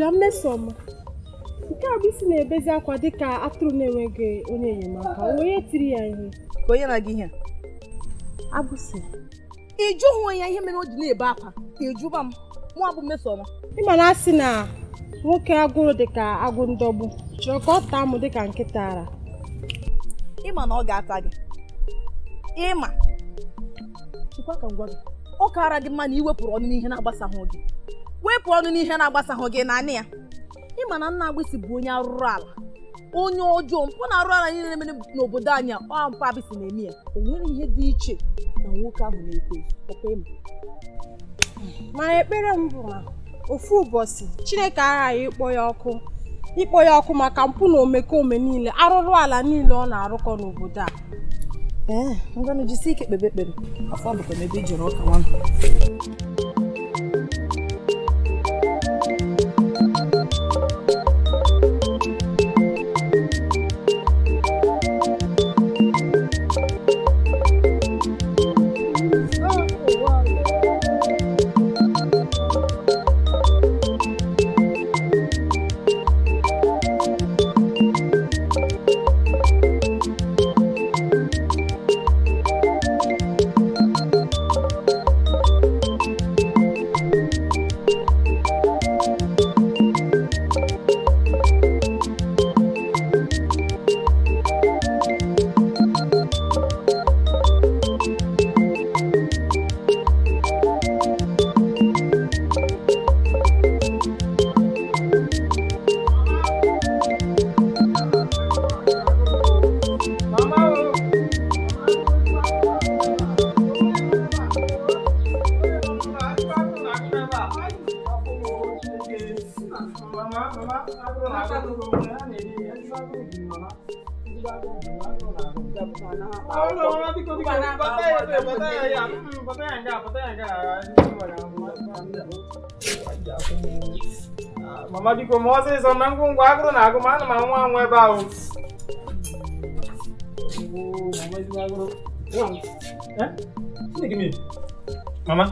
na mmesom. Nke a bụ isi na-ebezi akwa dịka atụrụ na-enweghị onye enyemaka. Onye tiri ya ihe. Ka onye na gị ihe. Agbụsị. Iju hụ ya ihe mere o ji na-ebe akwa. Ka ejuba m. Mụ abụ mmesom. Ịma na asị na nwoke agụrụ dịka agụ ndọgbu. Chọrọ ka ọ taa mụ dịka nkịta ara. Ịma na ọ ga-ata gị. Ịma. Chikwa ka ngwa gị. Ọ kara gị mma na iwepụrụ ọnụ n'ihe na-agbasaghị gị. Wepụ ọnụ n'ihe na-agbasaghị gị naanị ya. Ịma na nna Agbịsị bụ onye arụrụ ala. Onye ọjọọ mpụ na-arụ ala niile na-eme n'obodo anyị ọ mpụ Agbịsị na-eme ya. O nwere ihe dị iche na nwoke ahụ na-ekwe ọkwa ịma. Ma ekpere m bụ na ofu ụbọchị Chineke aghaghị ịkpọ ya ọkụ maka mpụ na omekome niile, arụrụ ala niile ọ na-arụkọ n'obodo a. Ngwanụ jisi ike kpebe ekpere. Afọ bụkwa n'ebe ijere ọka nwanụ. Mama biko Moses on na ngwa agụrụ na agụ ma ana m nwa nwa ebe ahụ. Mama isi agụrụ. Give me. Mama.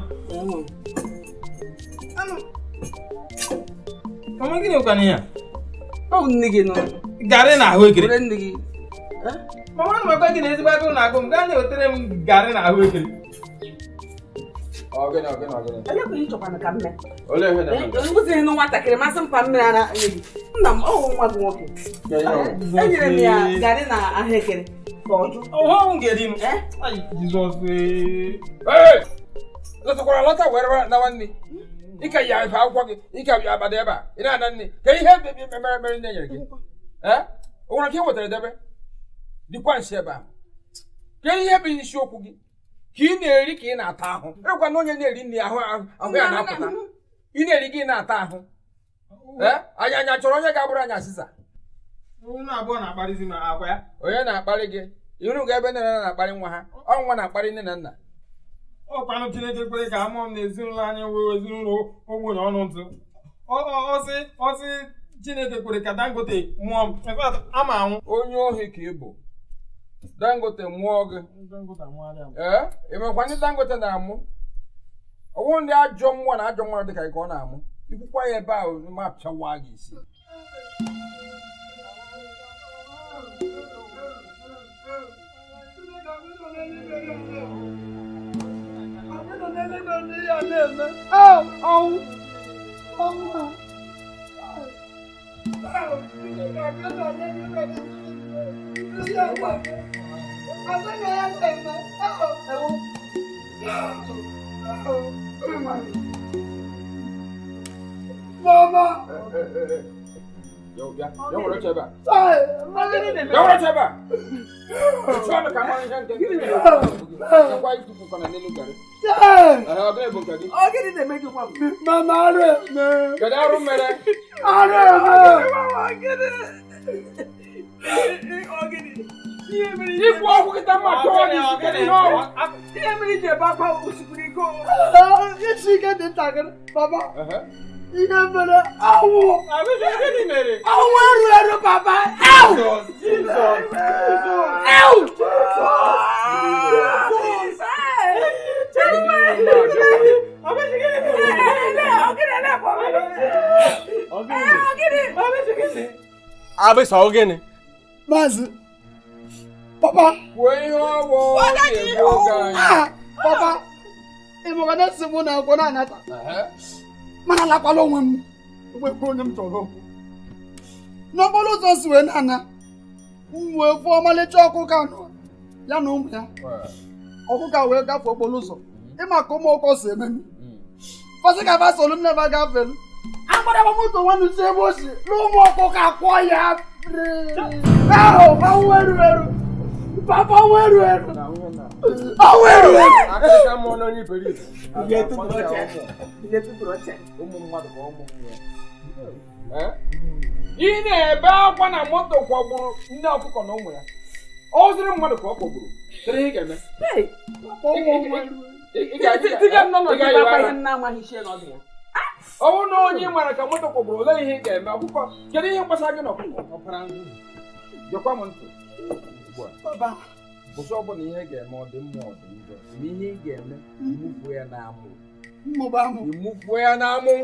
Mama gịnị ụka n'ihe a? Ọ nne gị nọ. Garị na ahụ ekere. Nne gị. Mama ana m ekwe gị na ezigbo agụrụ na agụ m gaa na-ewetere m garị na ahụ ekere. Onye bụ ihe chọkwana ka mme? Olee ihe na-eme? Ngụzighị na nwatakịrị masị mpa mmiri ara nye gị. Nna m ọhụ nwa gị nwoke. Enyere m ya garị na ahụekere ka ọ jụ. Ọhụ ga-eri m. Jizọs. Lọtakwara lọta were na nwanne. Ike ya ife akwụkwọ gị, ike abịa abada ebe a. Ị na-ana nne. Ka ihe mere nne nyere gị. O nwere ka ị wetara debe? Dịkwa nsi ebe a. Ka ihe bụ isiokwu gị? Ka ị na-eri ka ị na-ata ahụ. Ekwa na onye na-eri nri ahụ ya na-apụta. Ị na-eri gị na-ata ahụ. Anya chọrọ onye ga-abụrụ anya asịsa. Unu abụọ na-akparịzi m akwa ya. Onye na-akparị gị? Iru ga ebe nne na nna na-akparị nwa ha. Ọ nwa na-akparị nne na nna. Ọkwanụ Chineke kwere ka amụọ m na ezinụlọ anyị wee ezinụlọ ogbenye ọnụ ntụ. Ọsị Chineke kwere ka Dangote mụọ m. In fact, ama anwụ. Onye ohi ka ị bụ. Dangote mụọ gị. Emekwa ndị Dangote na-amụ. Ọwụ ndị ajọ mmụọ na ajọ mmadụ dịka ka ọ na-amụ. Ikwukwa ya ebe ahụ ma pịawa gị isi. Mama! Yo, what you about? Yo, what you about? Try to come on and get it. Why you people gonna look at it? I'll get it and make it one. Mama, get out of me. I'll get it. I'll get it. You walk with that much. She get the target, Papa. You never know. I wish I didn't marry. Oh, Papa. Ow! Jesus. Ow! Jesus. Abịsa ogene. Maazị. Papa. Wee ihe ọwụ Papa. Ịmụga na-esi mụ na akwụkwọ na-anata. Mana alakwala onwe m. Mgbe onye m chọrọ okwu. N'okporo ụzọ si wee na-ana. M wee fụọ ọmalịcha ọkụkọ anọ. Ya na ụmụ ya. Ọkụkọ wee gafee okporo ụzọ. Ịma ka ụmụ ọkụkọ si eme m. Fọsị ka ba solu m na-ebe gafelu. Agbara m moto nwanne si ebe o si. N'ụmụ ọkụkọ akwọ ya. Papa weru. Akịka mmụọ n'onye iberibe. Ụmụ mmadụ ka ụmụ ya. Ị na-ebe akwa na moto kwagburu ndị ọkụkọ na ụmụ ya. Ọ zụrụ mmadụ ka ọ kpọgburu. Kedu ihe ị ga-eme? Ọ bụrụ na onye mara ka moto kpọgburu, olee ihe ị ga-eme? Ọkụkọ, kedu ihe gbasara gị na ọkụkọ? Gekwa m ntị. Bụsị ọ bụla ihe ga-eme ọ dị mma ọ dị njọ. Ma ihe ị ga-eme, imufuo ya n'amụ. Imufuo ya n'amụ.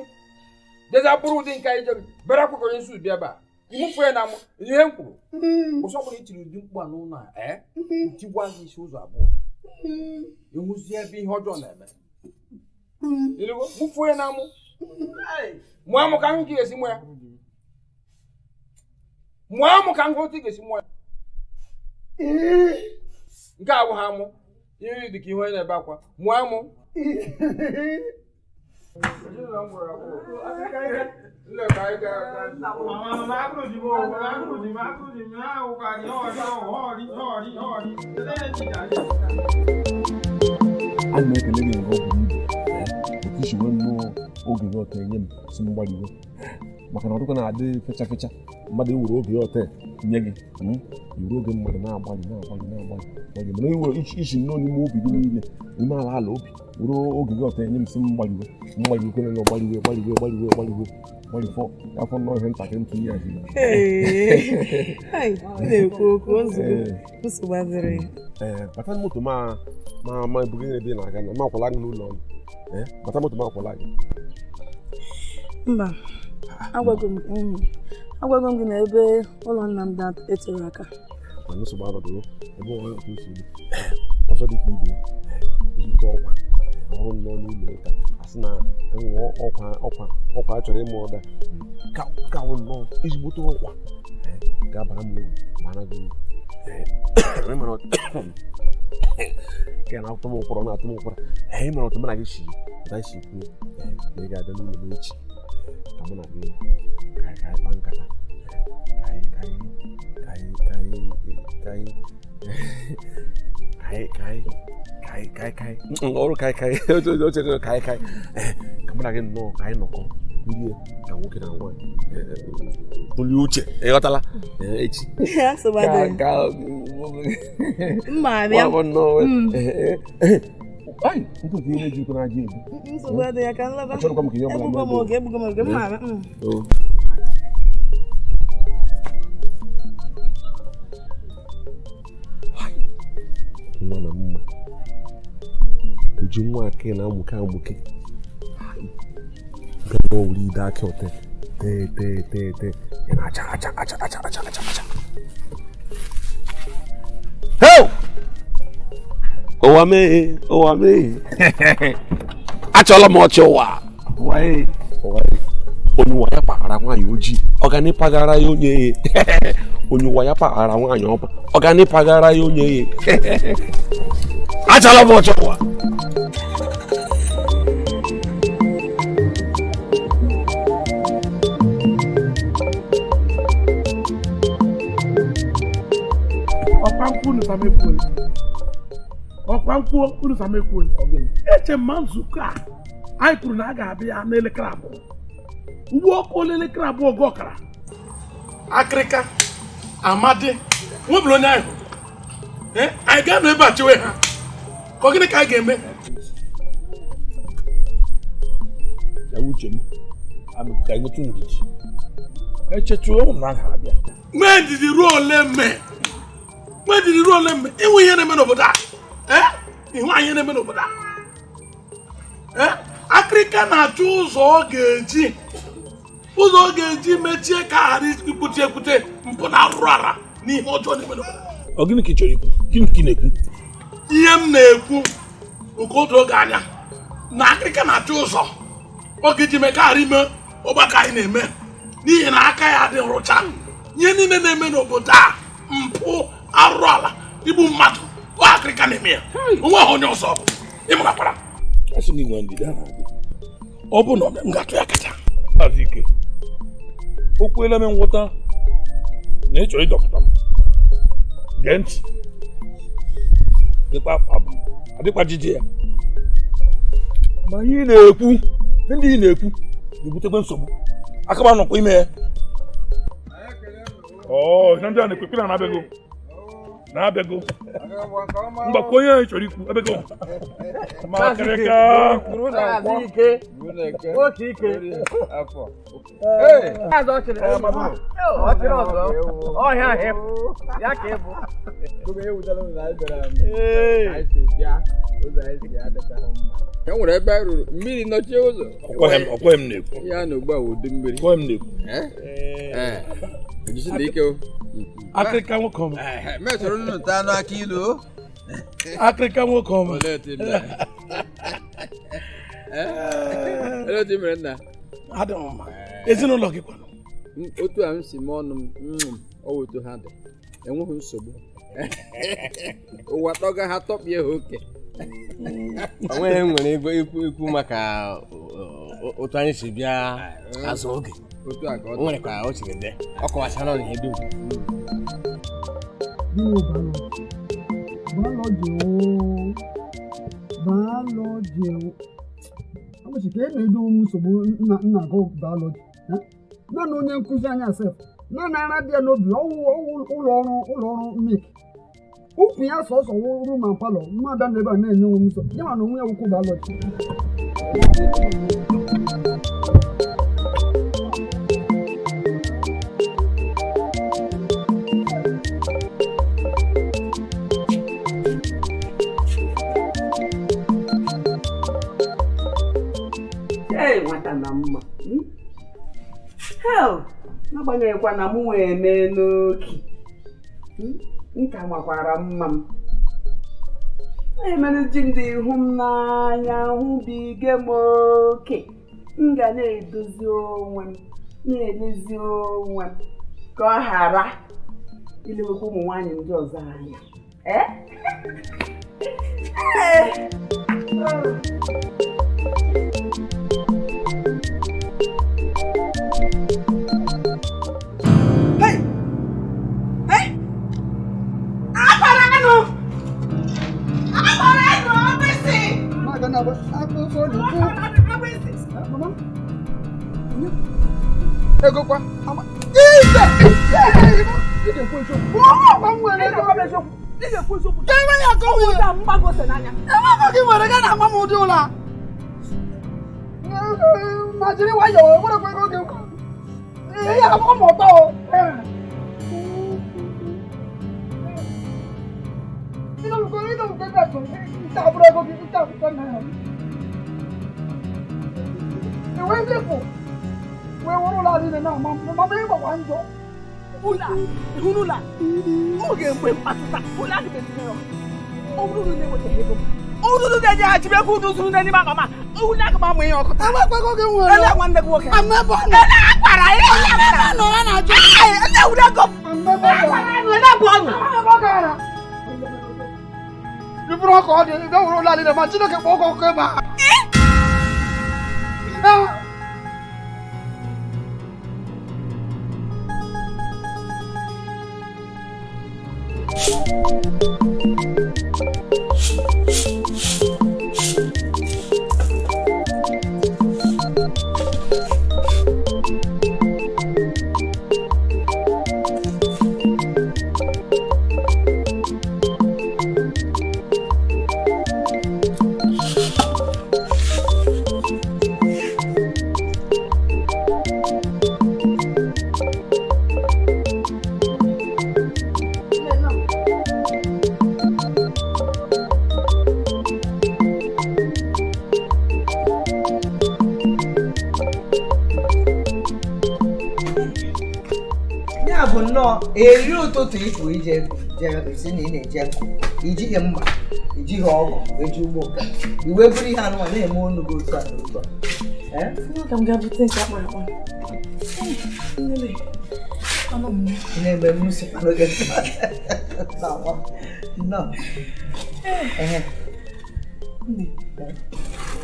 Deza bụrụ ụdị nke anyị jere bere akwụkwọ onye nsu bịa ba. Imufuo ya n'amụ. Ihe m kwuru. Bụsị ọ bụla i tiri ụdị mkpu a n'ụlọ a, ntigwa gị isi ụzọ abụọ. Ịhụzie ebe ihe ọjọọ na-eme. Ịlụgo, mufuo ya n'amụ. Mụọ amụ ka ahụ ka ị ga-esi mụọ ya. Mụọ amụ ka ahụ ka ị ga-esi mụọ ya. Nke a bụ ha amụ. Ihe dị ka ihe onye na-ebe akwa. Mụọ amụ. Ana m ekele gị nke ọ bụ ibu otu isi wee nnọọ oge gị ọtọ enye m si mgbaliwe maka na ọdụkọ na-adị fecha fecha mmadụ ewere oge ya ọtọ nye gị iwere oge mmadụ na-agbalị mana iwere isi nnọọ n'ime obi gị niile n'ime ala obi were oge gị ọtọ enye m si mgbaliwe kwere na gbalifọ afọ nnọọ ihe ntakịrị ntụ ihe azụ na-ekwu okwu nsogbu adịrị bata moto ma ebughị ebe ị na-aga na ma akwala gị n'ụlọ ọrụ bata moto ma akwala gị mba agwago m gị na ebe ụlọ nna m etere aka ma nsogbu adọdoro ebe ọrụ otu nsogbu ọzọ dịka ibe ezigbo ọrụ nọ n'ụlọ ụka asị na enwe ọkwa a chọrọ ịma ọda ka wụ nnọọ ezigbote ọkwa ga-abara m uru bara gị uru ka na-atụ m ụkpọrọ na-atụ m ụkpọrọ mara otu mana gị si kwuo na ị ga-abịa n'ụlọ m echi ka mụ na gị ka anyị kpaa nkata ọrụ ka mụ na gị nnọọ ka anyị nọkọ ndị ka nwoke na nwaanyị tụlie uche ịghọtala echi nkụzi ihe jikọ na aja ebu achọrọkwa m ka ihe ọbụla nwa na mma oji nwa aka na-amụke bịa were ide aka ọtọ tee ya na-acha ụwa mee achọla m ọchị ụwa onye ụwa ya kpaghara nwaanyị ojii ọganịpagara ya onye onye ụwa ya kpaghara nwaanyị ọba ọganịpagara ya onye achọla m ọchị ụwa ọkwa unu samekwuole eche mma nzukọ a anyị kwuru na a ga-abịa n'elekere abụọ ugbu ọkụ elekere abụọ oge ọkara akịrịka amadi nwebụrụ onye anyị anyị ga-anọ ebe a chewe ha ka ọ gịnị ka anyị ga-eme uche m ka enwetu ndidi echetụrụ ụmụ m na ha abịa nwee ndidi ruo ole mme ịnwe ihe na-eme n'obodo a ihu anyị na-eme n'obodo a akịrịka na-achọ ụzọ ọ ga-eji ụzọ ọ ga-eji mechie ka ghara ikwute mpụ na arụrụ ala n'ihe ọjọọ na-eme n'obodo. Ọ gịnị ka ị chọrọ ikwu? Gịnị ka ị na-ekwu? Ihe m na-ekwu nke otu oge anya na akịrịka na-achụ ụzọ ọ ga-eji mee ka ghara ime ọgbakọ anyị na-eme n'ihi na aka ya dị nrụcha. Ihe niile na-eme n'obodo a mpụ arụrụ ala igbu mmadụ ọ akịrịka na-eme ya onwe ha onye ọzọ bụ ịmụgakwara Asị gị nwe ndidi a na-adị. ọ bụ na m ga-atụ ya kacha Maazị Ike, o kweela m nghọta na ị chọrọ ịdọpụta m. Gee ntị, adịkwa jiji ya. Ma ihe ị na-ekwu, ndị ị na-ekwu ga-ebutekwa nsogbu. Aka m anọkwa ime ya. Ihe ndị a na-ekwe na na-abịago. Mgbakọ onye anyị chọrọ ikwu abịago. Makịrịka. E nwere ebe a ruru mmiri nọchie ụzọ. Ọkwa m na-ekwu. Ya na ugbu a ụdị mmiri. Ọkwa m na-ekwu. Ejisi dị ike o. Akịrịka nwoke ọma. Mesoro nnụnụ taa anụ aka ilu. Akịrịka nwoke ọma. Ele otu mere nna. adị m mma. Ezinụlọ gị kwanụ? Otu a m si mee ọnụ m ọ otu ha dị. Enweghị nsogbu. Ụwa tọga ha tọpịa ha oke. Onweghị nwere ikwu maka otu anyị si bịa azụ oge. Otu a ka ọ nwere ka o siri dị. Ọ kọwachara na ihe dum. Biology. Ama shi ke na-edo nsogbu nna go biology. Na onye nkụzi anya sef. Na na-adị n'obi ụlọ ọrụ milk. Ukwu ya sọsọ wụrụ ma palọ mmadụ na ebe a na-enye onwe nsọ. Ya ma na onwe ya wukwu biology. Nwata na mma n'agbanyeghịkwa na m nwee mee n'oki nka nwakwara mma m emere ji ndị ihu m n'anya hụbiga m oke m ga na-edozi onwe m na-elezi onwe m ka ọ ghara ilewekwa ụmụ nwaanyị ndị ọzọ anya Egokwa we were all in now, Mamma, one go. Hula, okay, when Patuta, Hula, oh, do they want to have? Oh, do they have to be good to any mamma? Oh, like my way, I'm not going to work. I'm not going to you broke all the don't let the machine can walk over. bụ nnọọ eri ụtụtụ ịpụ ije esi na ị na-eje nkụ ijighị mma ijighị ọgụ eji ugbo iwe buru ihe anụmanụ na-eme ọnụ gị otu a n'otu a na-eme mmusi n'oge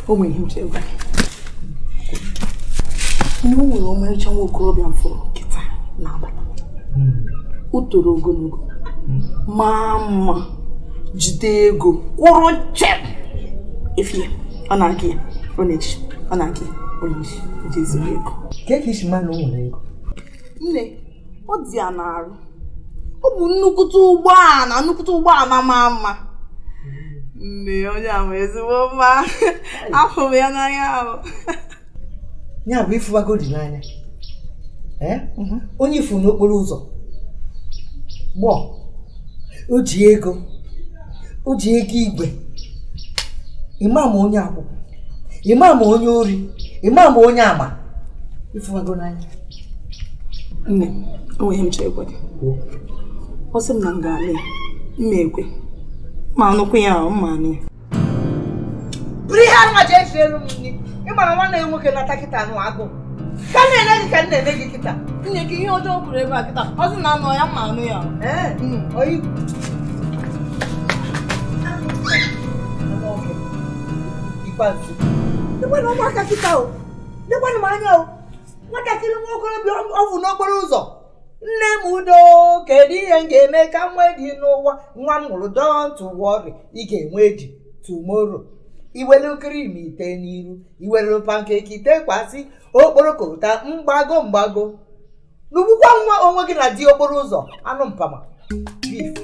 o nwere ihe uche gwa ihe o nwere ọmarịcha nwa okorobịa m fụrụ nkịta n'abalị o toro ogologo maa mma jide ego kwụrụ chem efie ọ na-aga ya ọ na-eji ọ na-aga ya ọ na-eji eji ezigbo ego ka isi ma na o nwere ego nne ọ dị ya n'arụ ọ bụ nnukwute ụgbọala maa mma nne onye a ma ezigbo mma afọ m ya n'anya ahụ ya bụ ịfụbago dị n'anya onye ifu n'okporo ụzọ gbọ o ji ego igwe imam onye akwụkwọ imam onye ori imam onye ama ịfụbago n'anya nne onweghị m chọrọ ịgwa gị ọ sị m na m ga-alụ ya mma ekwe ma anụkwu ya ahụ mma anụ ya bụrụ ihe anụ maji eji elu m nri ịmara nwanne ya nwoke na-ata kịta anụ agụ ka na-ene gị ka na-ene gị kịta nne gị ihe ọjọọ kwuru ebe a kịta ọ sị na anụ ya mma anụ ya ikpeazụ dịkwana ụmụaka kịta o dịkwana m anya o nwatakịrị nwa okorobịa ọvụ n'okporo ụzọ nne m udo kedu ihe m ga-eme ka nwa dị n'ụwa nwa m hụrụ don't worry ị ga-enwe di tomorrow iwere krim ite n'iru iwere pankeki tekwasị okporoko ụta mgbago n'ugbukwa nwa onwe gị na di okporo ụzọ anụ mpama beef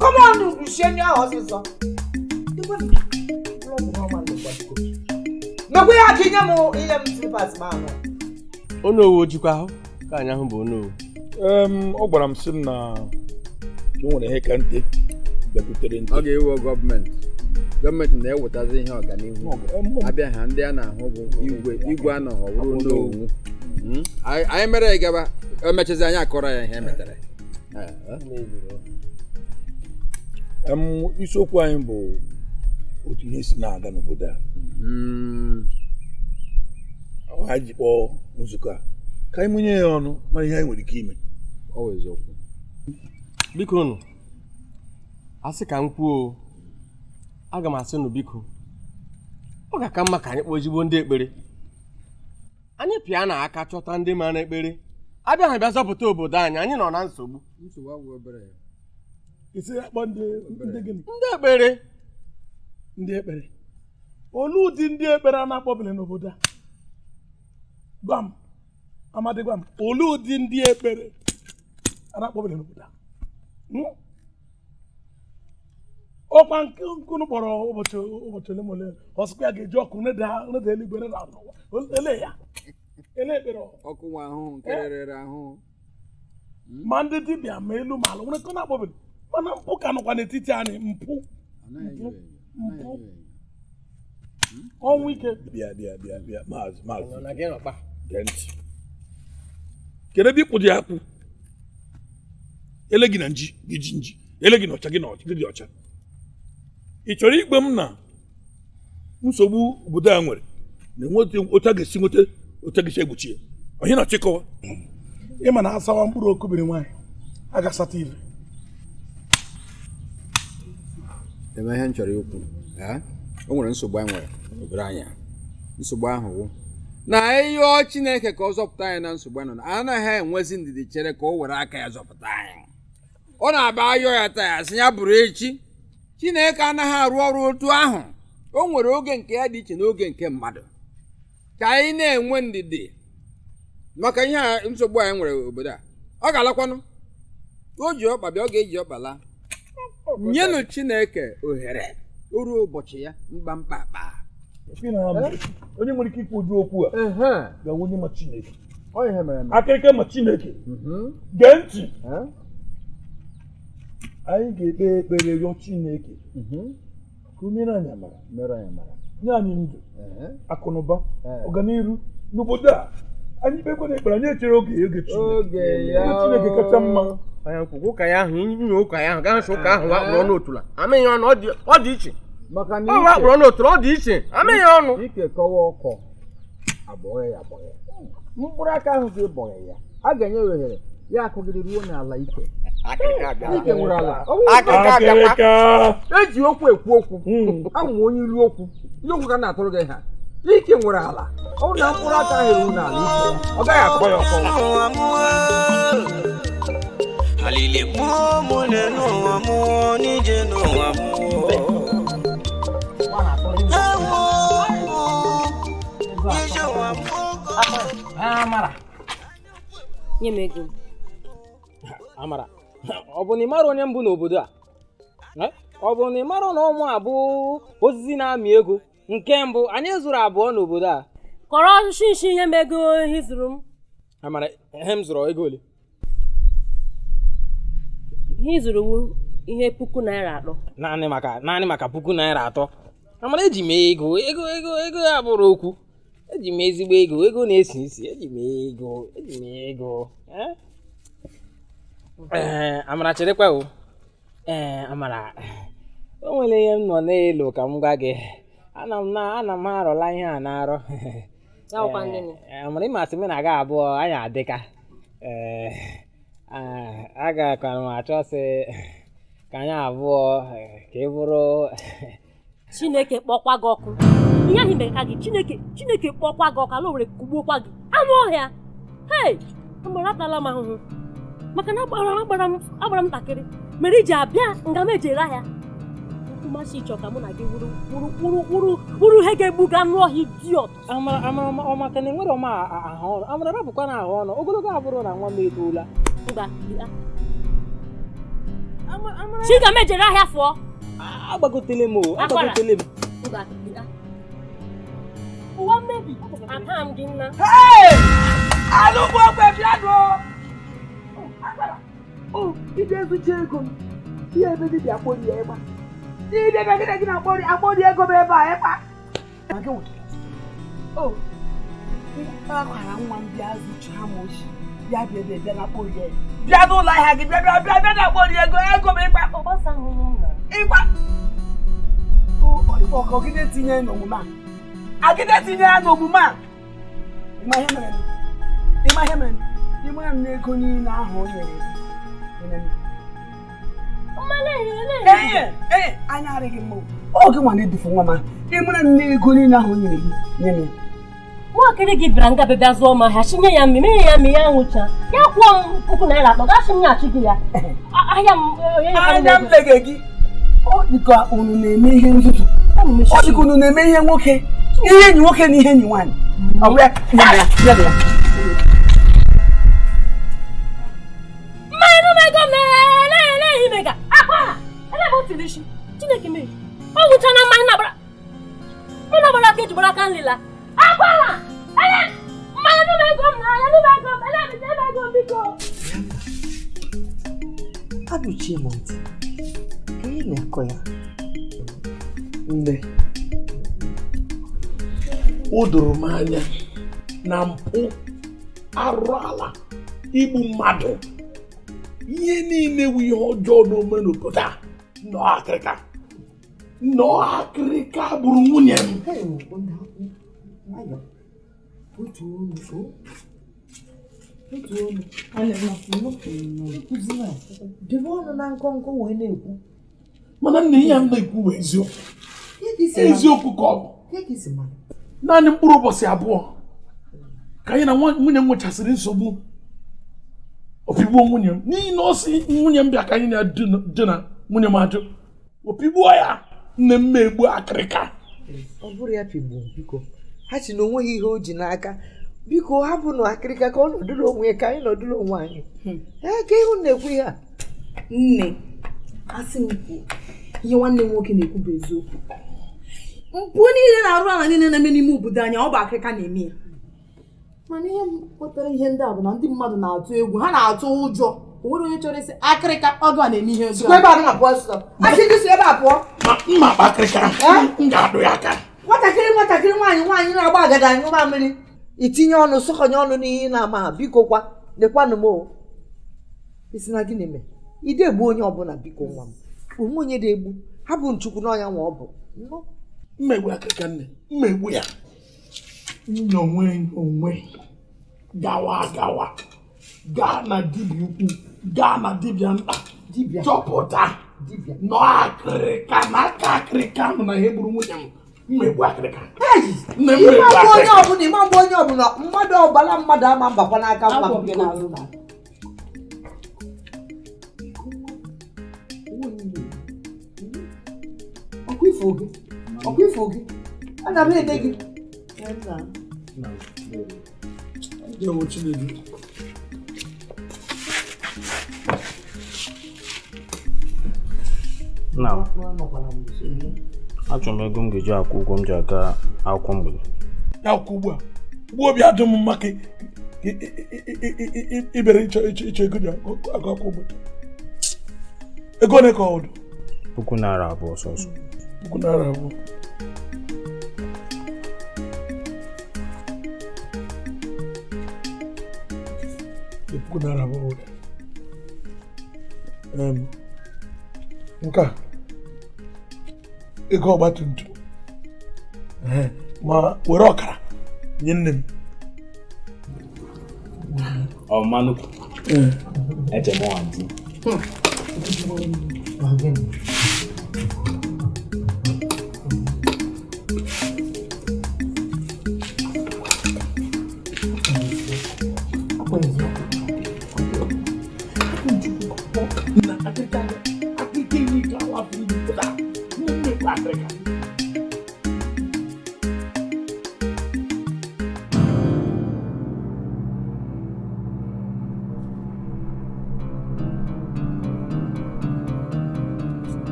kọmọndụ ruchie nye ahụ ọsịsọ mekwe ya ka inye m ihe m slipas ma anụ onowu ojikwa ahụ ka anyị ahụ bụ onowu ọ gwara m sị m na o nwere ihe ka nte bịakwutere nte ọ ga-ewe gọọmenti na-ewetazi ihe ọganihu abịa ha ndị a na-ahụ bụ igwe anọghọ wụrụ n'owu anyị mere ya gaba emechazi anyị akọrọ ya ihe emetara isiokwu anyị bụ otu ihe si na-aga n'obodo a anyị ji kpọọ nzukọ a ka anyị mụnye ya ọnụ mara ihe anyị nwere ike ime eziokwu biko nụ asị ka m kwuo aga m asị nụ biko ọ ga-aka mma ka anyị kpọọ ezigbo ndị ekpere anyị pịa na aka chọta ndị mara ekpere abịa ha bịa zọpụta obodo anyị nọ na nsogbu ndị ekpere olu ụdị ndị ekpere a na-akpọbele n'obodo a gwa m Amadi gwa m olu ụdị ndị ekpere a na-akpọbele n'obodo a ọkwa nkunu kpọrọ ụbọchị ole ma ole ọsịkwa ya ga-eji ọkụ neda eluigwe neda ele ya ele ekpere ọkụ nwa ahụ nke rere ahụ ma ndị dibịa ma elu ma ala nwere nke ọ na-akpọbele mana mpụ ka nọkwa n'etiti anyị mpụ ọnwụ ike bịa maazị gee ntị kedu ebe ịkpụ dị akpụ ele gị na nji gị ji nji ele gị na ọcha gị na ọcha gị dị ọcha ị chọrọ ikpe m na nsogbu obodo a nwere na enweta otu a ga-esi nweta otu a ga-esi egbochi ya onye na-achịkọwa ịma na asawa mkpụrụ okubiri nwaanyị a ga-asata ive eme ihe m chọrọ ikwu o nwere nsogbu anyị nwere obodo anyị nsogbu ahụ wụ na ịyọọ Chineke ka ọ zọpụta anyị na nsogbu anyị nọ anaghị enwezi ndidi chere ka o were aka ya zọpụta anyị ọ na-aba ayọ ya taa ya sị ya bụrụ echi Chineke anaghị arụ ọrụ otu ahụ o nwere oge nke ya dị iche na oge nke mmadụ ka anyị na-enwe ndidi maka ihe a nsogbu anyị nwere obodo a ọ ga-alakwanụ o ji ọkpa bịa ọ ga-eji ọkpa laa nyenụ Chineke ohere o ruo ụbọchị ya mkpamkpa akpa onye nwere ike ikwu ụdị okwu a ga-awụnye ma Chineke akịrịka ma Chineke gee ntị anyị ga-ekpe ekpere rịọ Chineke ka o nyere anyị amara nye anyị ndụ akụnụba ọganihu n'obodo a anyị kpekwe na ekpere anyị echere oge Chineke kacha mma. Anya kwụ ụka ya ahụ inye ụka ya ahụ gaa nso ụka ahụ wakpụrụ ọnụ otula amịghị ọnụ ọ dị iche maka ọ wakpụrụ ọnụ otula ọ dị iche amịghị ọnụ ike kọwa ọkọ abụọ ya mkpụrụ aka ahụ gị bọghị ya a ga-enye ohere ya akụgide ruo n'ala ike nwere ala eji okwu ekwu okwu ahụ onye ilu okwu ihe okwu ka na-atụrụ gị ha ike nwere ala ọ bụ na mkpụrụ aka ahụ eru n'ala ike ọ gaghị akpọ ya ọkọ Alile mo ne no amo ni je no amo. Amara. Nyemego. Amara. Ọ bụ na ị mara onye mbụ n'obodo a? Ọ bụ na ị mara na ụmụ abụ osisi na-amị ego nke mbụ anyị zụrụ abụọ n'obodo a? Kọrọ shishi ihe mego ihe zụrụ m. Amara, ihe m zụrụ ego ole? Ihe zụrụ ihe 1,000 naira. Naanị maka 3,000. Amara eji m ego ya bụrụ okwu. Eji m ezigbo ego na-esi isi. Eji m ego. Amara cherekwa o. Amara. O nwere ihe m nọ n'elu ka m gwa gị. Ana m arọla ihe a na-arọ. Amara ịmasị m na-aga abụọ anyị adịka. Agakwana m achọsị ka anyị abụọ ka ị bụrụ Chineke kpọkwa gị ọkụ. Ihe ahụ mere ka gị Chineke kpọkwa gị ọkụ ala were kugbuokwa gị anụ ọhịa. Hei, Amara atala m ahụhụ maka na agbara m ntakịrị mere iji abịa nga m ejere ahịa mmasị ịchọ ka mụ na gị wuru ihe ga-egbu gị anụ ọhịa idiot. Amara maka na enwere ọma ahụ ọnụ. Amara rapụkwa na ahụ ọnụ ogologo abụrụ na nwa m etoola. Chiga m ejere ahịa fụọ. Agbagotele m. Ụwa mmebi aka m gị nna. Alụgbọ ogbe bịanụ. Ide ezucha ego m. Ihe ebe dị akpọri ya ịgba. Ide ebe gị na-akpọri ego m ebe a ịkpa. Akwara nwa m bịa zụcha m oshi. Bịa bịa na akpọri ya. Bịa n'ụlọ ahịa gị bịa na akpọri ego m ịkpa. Ọ gịnị tinye n'omume a? Agịnị tinye ya n'omume a? Ịma ihe mere ịmara m n'ego niile ahụ o nyere anya arịghị mma oge nwa na-edufu nwa ma ịmara m n'ego niile ahụ o nyere gị nye m nwaakịrị gị bịara nga bịa zụọ m ahịa chinye ya mmemme ya mme ya nwụcha ya kwụọ m 1,000 gasị m nyachi gị ya ahịa m anya m lege gị ọ dịka unu na-eme ihe nzuzu ọ dịka unu na-eme ihe nwoke ihe enyi nwoke na ihe enyi nwaanyị ọ bụ ya Chineke mee ọ nwụcha na mmanya na-agbara ka eji gbara aka nlila akwala mmanya n'ego m n'ahịa biko Agbishi m ntị ka ị na-akọ ya nne o doro m anya na mpụ arụ ala igbu mmadụ ihe niile wụ ihe ọjọọ n'ome n'obodo a nnọọ akịrịka gburu nwunye m. Mana nna ihe m na-ekwu bụ eziokwu ka ọ bụ naanị mkpụrụ ụbọchị abụọ ka anyị na nwunye m nwechasịrị nsogbu opigbuo nwunye m n'ihi na ọ sị nwunye m bịa ka anyị na-adịna nwunye m ajụ opigbuo ya nne m egbu akịrịka. Ọ bụrụ ya pigbuo biko ha si na onweghị ihe o ji n'aka biko hapụ na akịrịka ka ọ nọdụrụ onwe ya ka anyị nọdụrụ onwe anyị ka ịhụ na-ekwu ihe a nne asị m kwuo ihe nwanne m nwoke na-ekwu bụ eziokwu mpụ niile na-arụ ala niile na-eme n'ime obodo anyị ọ bụ akịrịka na-eme ya mana ihe kpọtara ihe ndị a bụ na ndị mmadụ na-atụ egwu ha na-atụ ụjọ o nwere onye chọrọ isi akịrịka ọgụ a na-eme ihe ọjọọ ebe a na-apụ ọsọ achịgịsi ebe a pụọ mma akpa akịrịka m ga-adụ ya aka nwatakịrị nwaanyị na-agba agada anyụ mamịrị itinye ọnụ sọkọnye ọnụ n'ihe na-ama ha biko kwa lekwanụ m o isi na gịnị mee ide egbu onye ọbụla biko nwa m onwe onye dị egbu ha bụ nchukwu n'ọnya nwa ọ bụ mmegbu akịka nne mmegbu ya nna onwe gawa gaa na dibịa ukwu gaa na dibịa nta chọpụta nọ akịrịka na aka akịrịka nọ na ihe gburu nwunye m mmegbu akịrịka ịma mgbe onye ọbụla mmadụ ọbala mmadụ ama mbakwa n'aka mma ọkwa ifo gị ana m ede gị achọrọ m ego m ga-eji akwụ ụgwọ m ji aga akwụkwọ mgbede ya akwụkwọ ugbu obi adị m mma ka ibere ịchọ ego ji aga akwụkwọ mgbede ego ole ka ọ dị $2,000 sọsọ $2,000 $2,000 nke a ego ọgbatumtum ma were ọkara nye nne m ọmanụ eche m ọntị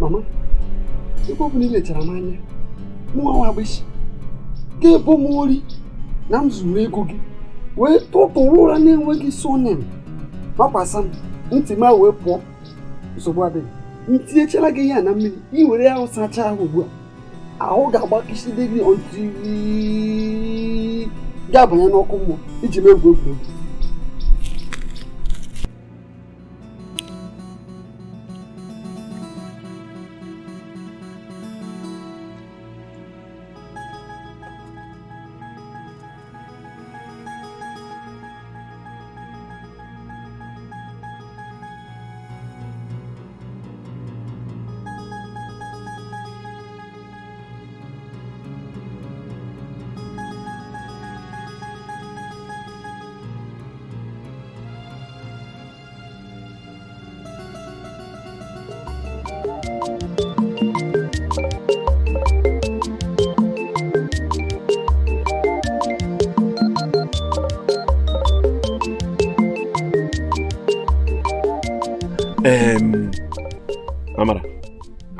Mama, ebe ọ bụ na ilechara m anya mụnwa Agbishi ga-ebo m ori na m zuru ego gị wee tụtụrụ ụra na-enweghị sonem gbakwasa m ntị m wee pụọ nsogbu adịghị ntinyechara gị ya na mmiri ị were ahụ sachaa ahụ ugbu a ahụ ga-agbakịside gị ntiri ga-abanye n'ọkụ mmụọ iji mee egwuregwu.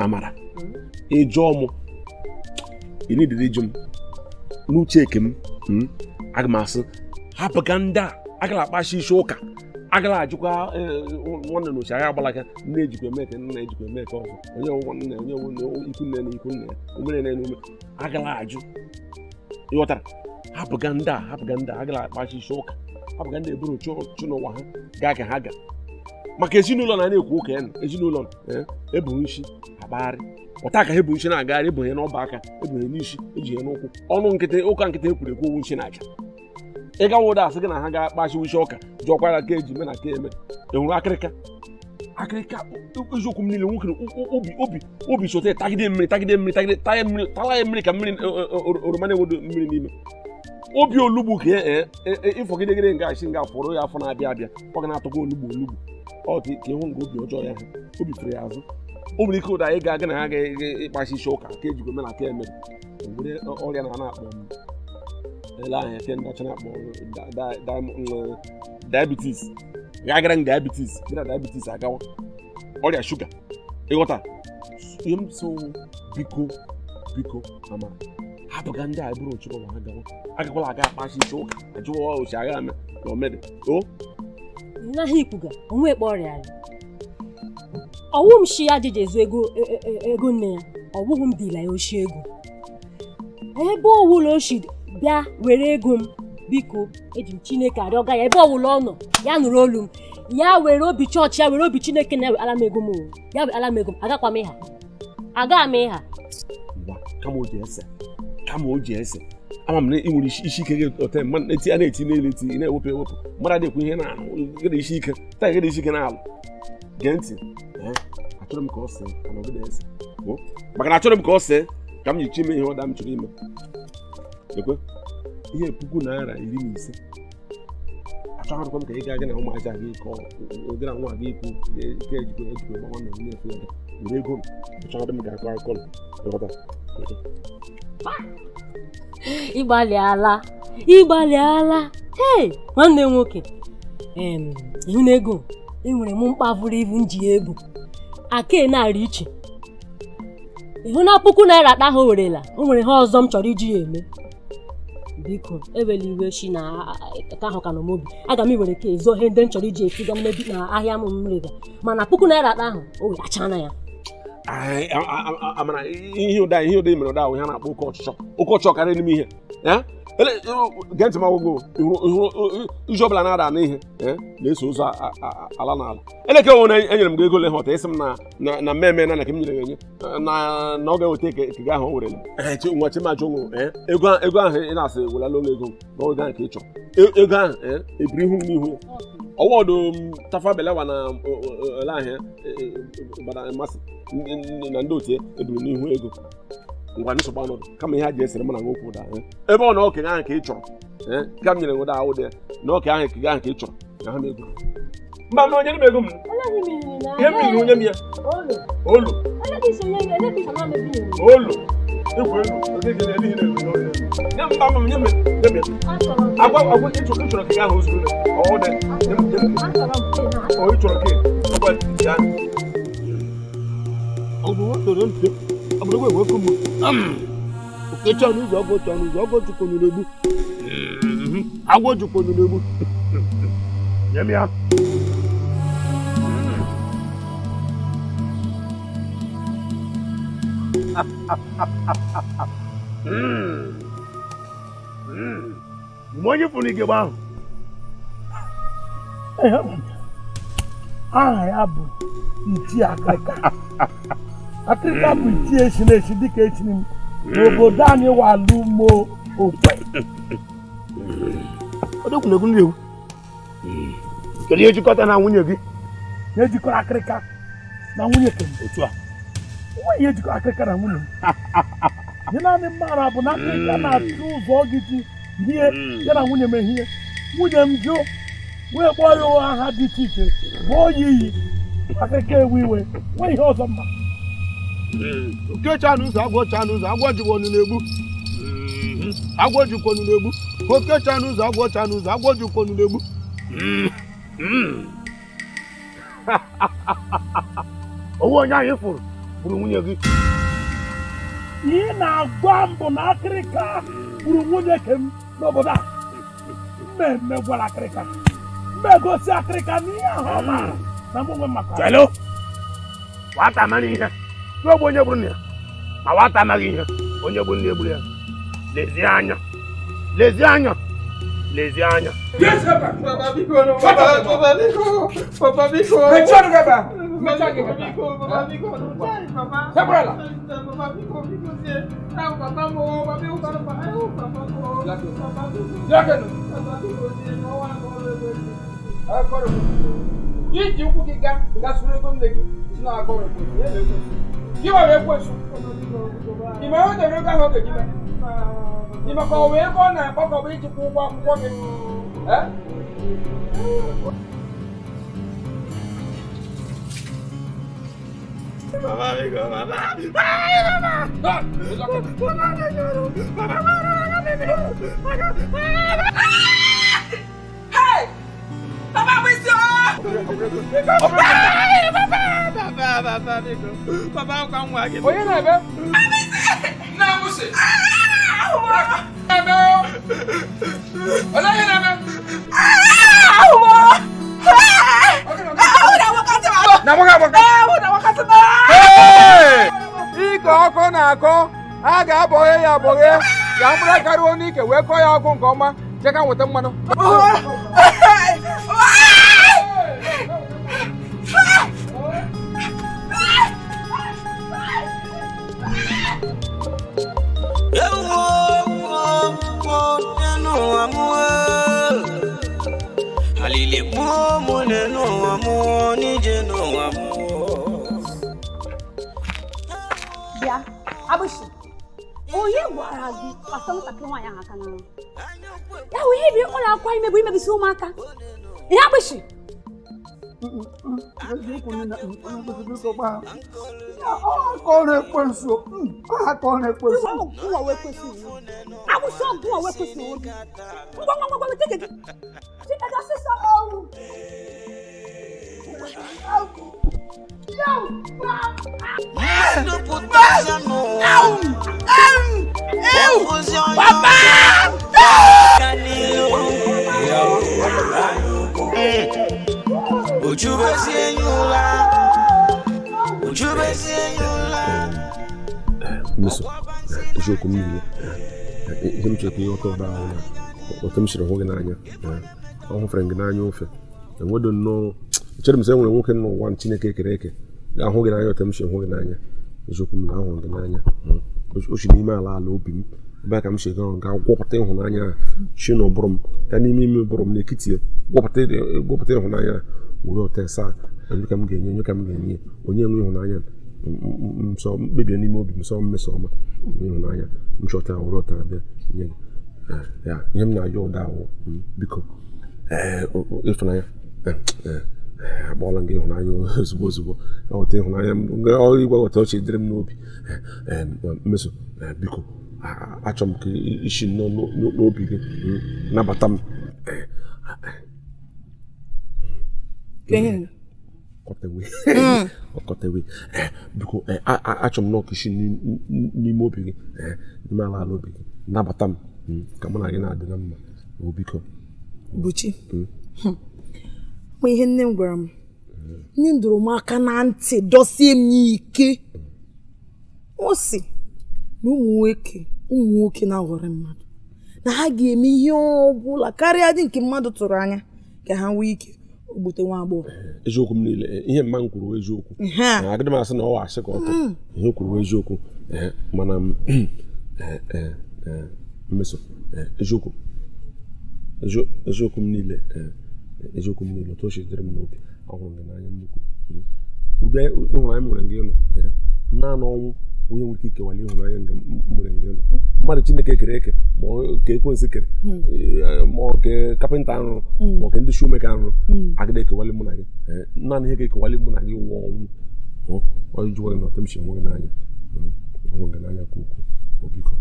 Amara ịjụọ m ị na-edere ịjụ m n'uche eke m aga m asị hapụ ka ndị a agala akpachi isi ụka agala ajụkwa nwanne na ochi agha agbalaga nne ejikwa eme ka nna ejikwa eme ka ọzọ onye nwanne onye ikwu nne na ikwu nne ya omere na ume agala ajụ ịghọtara hapụga ndị a agala akpachi isi ụka hapụga ndị eburu chụ n'ụwa ha gaa ka ha ga maka ezinụlọ na-ekwu ụka ya ezinụlọ ebughị isi agbagharị ụta ka ha ebu isi na-agagharị ebunye n'ọba aka ebunye n'isi eji ya n'ụkwụ ọnụ nkịtị ụka nkịtị ekwuru ekwu owu isi na-acha ịga wụda asị gị na ha ga-akpachi isi ụka jụọkwara ka eji me na ka eme enwere akịrịka eziokwu m niile nwoke obi sote tagide mmiri tala ya mmiri ka mmiri oroma na-enwedo mmiri n'ime obi olugbu ka ịfọgidegide nga isi nga fọrọ ya afọ na-abịa abịa ọ ga na-atọkwa olugbu ọ dị ka ịhụ nga obi ọjọọ ya ha obi fere ya azụ o nwere ike ụda anyị ga-aga na ha ga-ịkpachi isi ụka ka ejikwa mena ka emere were ọrịa na-akpọ ele anya ke ndị ọcha na-akpọ diabetes ga-agara diabetes gị na diabetes agawa ọrịa shuga ịghọta Yem so biko ama. Hapaga ndị a bụrụ ochukwu ma ha gawa. Agakwala aga akpachi choka. Ajụwa o shaga me. No mede. O. Na hikuga, onwe kpọrọ ya. Ọwụm shi ajije ezu ego nne ya. Ọwụm dila ya oshi ego. Ebe ọwụla oshi bịa were ego m biko eji m Chineke arịọga ya ebe ọwụla ọ nọ ya nụrụ olu m ya were obi chọọchị ya were obi Chineke na ala m ego m ya were ala m ego m agakwa m ịha aga m ịha kama o ji ese ama m na ị nwere isi ike gị ote mmadụ na-eti a na-eti na-eleti ị na-ewepụ mmadụ na-ekwu ihe na-ahụ gị isi ike taa gị isi ike na-alụ gee ntị achọrọ m ka ọ sị ka ọ ese maka na achọrọ m ka ọ sị ka m jichi ime ihe ọda m chọrọ ime ekwe ihe $15,000 achọghị m ka ị gaa na ụmụaja gị kọ oge na nwa gị ikwu ike ejikwa gbanwa na onye efu ya were ego m achọghị m ga-akọ akọ ịghọta ịgbalịala hey nwanne m nwoke ihu na ego enwere m mkpa buru ibu nji ebu ake na-arị iche ihu na $1,000 akpa ahụ werela o nwere ha ọzọ m chọrọ iji ya eme biko ewela iwe shi na ka ahụ ka nọ mobi aga m iwere ka ezo ihe ndị m chọrọ iji efiga mmebi na ahịa m mrega mana $1,000 akpa ahụ o were achana ya amara ihe ụda mere ụda ahụ ihe na-akpọ oke ọchịchọ karịa n'ime ihe gee ntị m agwụgo iji ọbụla na-ada n'ihe na-eso ụzọ ala n'ala eleke nwere enyere m gị ego lehọta isi m na mmemme na ka m nyere enye na ọ ga-eweta eke ahụ o werela nwa chimajụ nwụ ego ahụ ị na-asị welala ụlọ ego n'oge ahụ ka ị chọrọ ego ahụ ebiri ihu m n'ihu ya ọwọdụ tafa belewa na ele ahịa gbara mmasị na ndị otie ebiri n'ihu ego ngwa nsogbu ọnọdụ kama ihe a ji esere m na nwoke ụda ebe ọ na okenye ahụ ka ị chọrọ ka m nyere ụda ahụ dị na okenye ahụ ka ị chọrọ na ha m ego mba m na onye m ego m ihe m riri onye m ya olu ikwu elu mba m nye m agwa ịchọrọ ka ya ahụ ozuru ọdị ị chọrọ ka ya ọ bụ nwatoro mpe abụrụgwa ewekwu m okecha n'ụzọ ọgwụ jukọnụ n'egbu agwọ jukọnụ n'egbu nye m ya mgbe onye fụrụ igebe ahụ aha ya bụ Ichie Akịrịka bụ ichie esi na-esi dịka echiri m n'obodo anyị walụ mo okwe ọdọkwunegwu ndị ewu kedu ihe jikọta na nwunye gị na-ejikọrọ akịrịka na nwunye kem otu a nwa ihe ejikọrọ akịrịka na nwunye m ihe naanị mara bụ na akịrịka na-achụ ụzọ gị ji ihe ya na nwunye m ehihie nwunye m jụ wee kpọọ ya ụgha aha dị iche iche bụ oyi iyi akịrịka ewe iwe nwa ihe ọzọ mma okecha n'ụzọ agwọ jikwonu n'egbu agwọ jikwonu n'egbu okecha n'ụzọ agwọ jikwonu n'egbu owu onye anyị fụrụ nwunye gị ihe na-agwa mbụ na akịrịka gburu nwunye kem n'obodo a mmemme gwara akịrịka mmegosi akịrịka n'ihe ahụ ọma na mgbe maka chelo nwata amaghị ihe n'ogbe onye gburu ya ma nwata amaghị ihe onye gburu ndị egburu ya lezie anya Yes, Papa Biko. Papa Biko. Mechano gaba. Mechano Biko. Papa Biko. Papa. Sabrala. Papa Biko. Papa mo. Papa Biko. Papa mo. Lakeno. Papa Biko. No one go. Akoro. Yiji ukukiga ngasure gomnegi. Sina akoro. Kiwa wekwesu. Imawo de roga hoge kiba. Ima kwa weko na mpaka wiki kubwa mkwake. Papa Biko, Hey! Papa Biko! Papa kwa nwa gị. Onye na-ebe? Na amusi. Ebe. Onye na-ebe? Ike ọkụ na-akọ a ga-abọghe ya abọghe ya mkpụrụ akarịa onye ike wee kọọ ya ọkụ nke ọma cheka nweta mmanụ. Bịa, Agbishi, onye gwara gị gbasa nwatakịrị nwaanyị ahụ aka n'ahụ? Ya wụ ihe bi ụlọ akwụkwọ ime bụ imebisi ụmụaka. Ihe Agbishi? Miso, jogo mimi. Hem cheke yo to ba ona. O tem shire ho gina anya. O friend gina anya ofe. E wodo no, chere mi se nwere nwoke no wan Chineke kereke. Ga ho gina anya o tem shire ho gina anya. Jogo mimi na ho gina anya. O shi n'ime ala obi m. Ba ka m shege ga gwopụta ịhụnanya shi no bụrụ m. Ka n'ime ime bụrụ m n'ekiti gwopụta ịhụnanya wuru otesa. Ndị ka m ga-enye onye nwe ịhụnanya nsọ mkpebi n'ime obi m sọ mmeso ọma ịhụnanya m chọta were ọta abịa nye ya ihe m na-ayọ ụda ahụ biko ịfụnanya agbọọla m gị ịhụnanya ozugbo ọta ịhụnanya ịgwa ọta ọchị dịrị m n'obi mmeso biko achọ m ka isi n'obi gị nabata m ọkọtewe biko achọ m n'ọkụchi n'ime obi gị n'ime ala obi gị nabata m ka mụ na gị na-adị na mma biko Buchi ma ihe nne m gwara m nne m dụrụ m aka na ntị dọsie m n'ike o si na ụmụ nwoke na-aghọrọ mmadụ na ha ga-eme ihe ọbụla karịa dị nke mmadụ tụrụ anya ka ha nwee ike ogbute nwa agbọghọ. Eziokwu m niile ihe mma m kwuru eziokwu agịdị m asị na ọ asị ka ọtọ ihe kwuru eziokwu mana mmeso eziokwu m niile otu o chedere m n'obi ọhụrụ gị n'anya nnukwu ụdị ịhụnanya m nwere gị ịnụ naanị ọnwụ onye nwere ike ikewali ịhụnanya nga nwere gị ịnụ mmadụ Chineke kere eke ma ka ekwensu kere ma ọ ka kapịnta arụrụ ma ọ ka ndị shumeka arụrụ agịda ekewali mụ na gị naanị ihe ga-ekewali mụ na gị wụọ ọnwụ onye jụọ gị na ọtemshi nwe gị n'anya ọnwụ gị n'anya ka ukwuu biko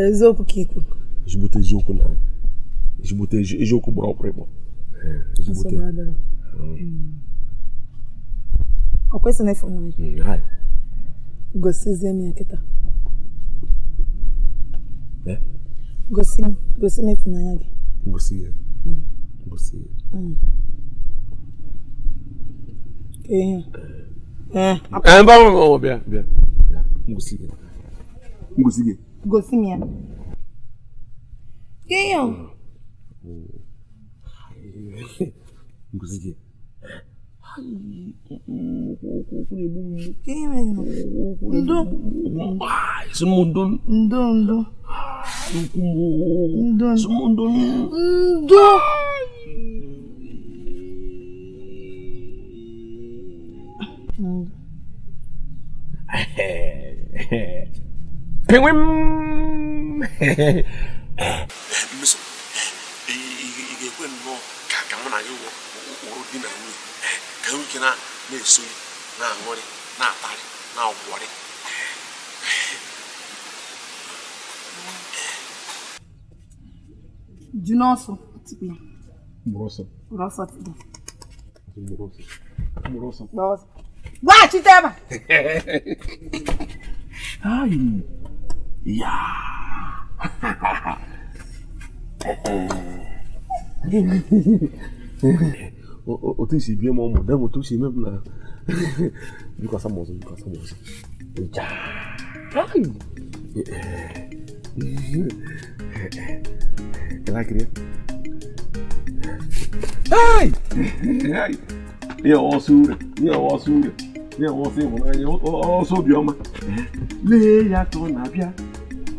eziokwu ka ikwu ezigbote eziokwu na ezigbote eziokwu gbara ọkpụrịkpọ ezigbote ọ kwesịrị na ịfụnanya gosizie m ya kịta gosi m ịfụnanya gị gosi ya bịa ngosi gị gosi m ya ngosi gị Mmeso ị ga-ekwe nnọọ ka mụ na gị wụrụ di na nwunye ka nwere ike na-eso na-aṅụrị na-atarị na-agwọrị dị n'ọsọ gburu ọsọ Gwaghachite ebe a. Ai. Ya. Otu isi bie m ụmụ dem otu si eme m na bikọsa m ọzọ. Ja. Kelakiri. Ai! Ai! Ihe ọsụ ịhụnanya ọsọ obiọma. Lee ya ka ọ na-abịa,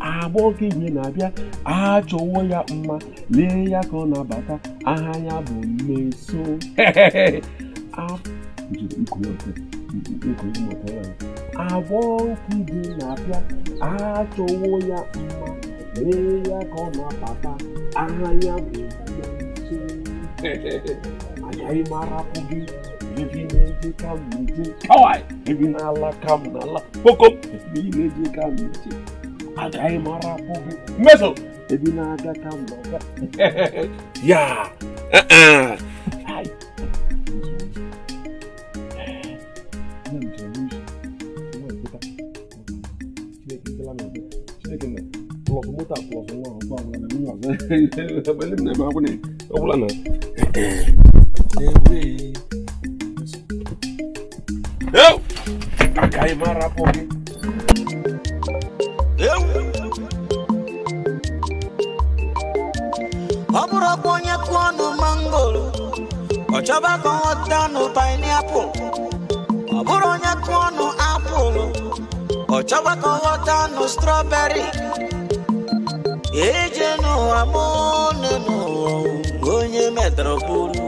agbọghọ ihe na-abịa, achọwo ya mma, lee ya ka ọ na-abata, aha ya bụ Mmeso. Agbọghọ ihe na-abịa, achọwo ya mma, lee ya ka ọ na-abata, aha ya bụ Mmeso. Agaghị m arapụ gị. Ebi na-eje ka m na-eje, kawai! Ebi na-ala ka m na-ala, pokom! Ebi na-eje ka m na-eje, agaghị m arapụ gị. Mmeso! Ebi na-aga ka m na-aga. Ya! Ai! Chineke na plọs moto plọs nwa ọgba nwa na nwa ọzọ. Ebe m na-ebe akwụ na ọ bụla na agaghị m arapụ gị. Ọ bụrụ ọkwa onye kụọ ọnụ mangoro, ọ chọba ka ọ ghọta ọnụ painiapụl. Ọ bụrụ onye kụọ ọnụ apụl, ọ chọba ka ọ ghọta ọnụ strọberị. Eje n'ụwa mụ n'ụwa onye metara bụrụ.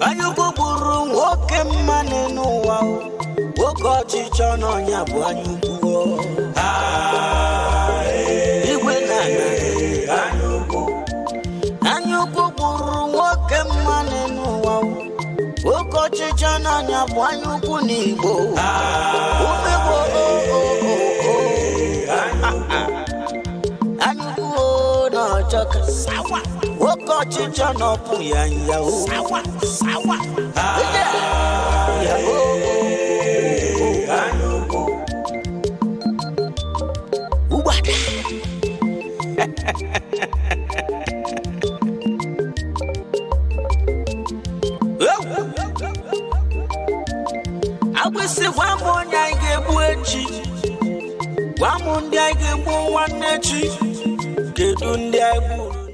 Anyukwu gburu nwoke mmanụ n'ụwa, nwoke ọchịchọ n'ọnya bụ anyukwu. Igwe na anyukwu gburu nwoke mmanụ n'ụwa, nwoke ọchịchọ n'ọnya bụ anyukwu n'Igbo. Umegbo anyukwu n'ọchọka sawa, nwoke ọchịchọ n'ọpụ ya nya sawa. Ugbada. Agbịsị gwa m onye anyị ga-egbu echi, gwa m ndị anyị ga-egbu nwanne echi, kedu ndị anyị gburu?